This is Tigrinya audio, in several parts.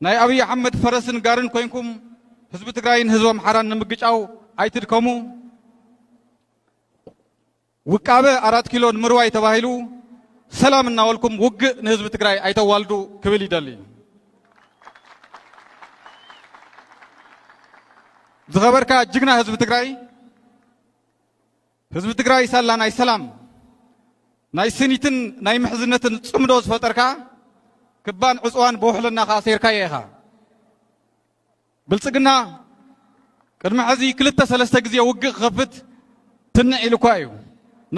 ናይ አብይ አሕመድ ፈረስን ጋርን ኮይንኩም ህዝብ ትግራይን ህዝብ አምሓራን ንምግጫው አይትድከሙ ውቃበ 4 ኪሎ ምርዋይ ተባሂሉ ሰላም እናወልኩም ውግእ ንህዝብ ትግራይ አይተዋልዱ ክብል ይደሊ ዝኸበርካ ጅግና ህዝብ ትግራይ ሳላ ናይ ሰላም ናይ ስኒትን ናይ ምሕዝነትን ጽምዶ ዝፈጠርካ ክባን ዕጽዋን በውሕለናኻ ሰይርካ የኻ ብልጽግና ቅድሚ ሕዚ 2-3 ጊዜ ውግእ ክኸፍት ትንዕ ኢልኳ እዩ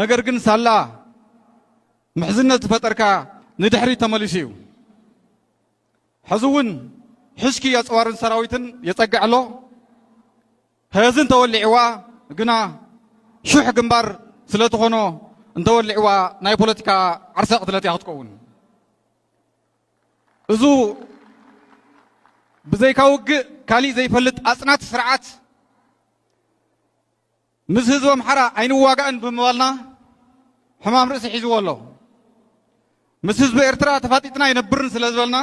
ነገር ግን ሳላ ምሕዝነት ዝፈጠርካ ንድሕሪ ተመሊሱ እዩ ሕዚ እውን ሕሽኪ የጽዋርን ሰራዊትን የጸግዕሎ ህዝን ተወሊዕዋ ግና ሹሕ ግንባር ስለተኾኖ እንተወሊዕዋ ናይ ፖለቲካ ዓርሰ ቅትለት እያ ክትከውን እዙ ብዘይካ ውግእ ካሊእ ዘይፈልጥ አጽናት ስርዓት ምስ ህዝብ አምሓራ ኣይንዋጋእን ብምባልና ሕማም ርእሲ ሒዝዎ ኣሎ ምስ ህዝቢ ኤርትራ ተፋጢጥና ይነብርን ስለ ዝበልና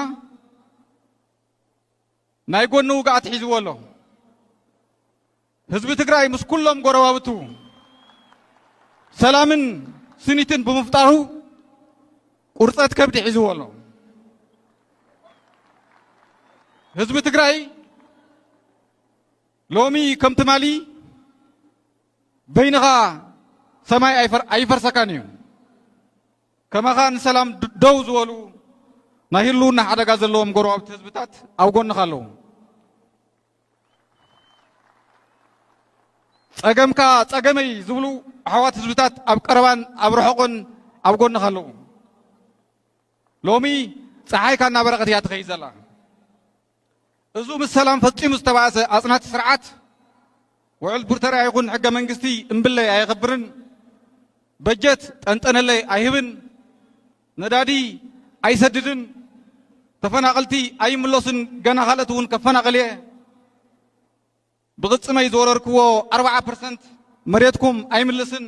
ናይ ጎኑ ውግኣት ሒዝዎ ኣሎ ህዝቢ ትግራይ ምስ ኩሎም ጎረባብቱ ሰላምን ስኒትን ብምፍጣሩ ቁርፀት ከብዲ ሒዝዎ ኣሎ ህዝቢ ትግራይ ሎሚ ከም ትማሊ በይንኻ ሰማይ ኣይፈርሰካን እዩ ከማኻ ንሰላም ደው ዝበሉ ናይ ህልውና ሓደጋ ዘለዎም ጎረባብቲ ህዝብታት ኣብ ጎንኻ ኣለዉ ጸገምካ ጸገመይ ዝብሉ ኣሕዋት ህዝብታት ኣብ ቀረባን ኣብ ርሑቕን ኣብ ጎንኻ ኣለዉ ሎሚ ፀሓይካ እናበረቐት እያ ትኸይድ ዘላ እዙ ምስ ሰላም ፈጺሙ ዝተባእሰ አጽናት ስርዓት ውዕል ቡርተርያ ይኹን ሕገ መንግስቲ እምብለይ ኣይኽብርን በጀት ጠንጠነለይ ኣይህብን ነዳዲ ኣይሰድድን ተፈናቐልቲ ኣይምለሱን ገና ካልኦት እውን ከፈናቐልየ ብቕጽመይ ዝወረርክዎ 40% መሬትኩም ኣይምልስን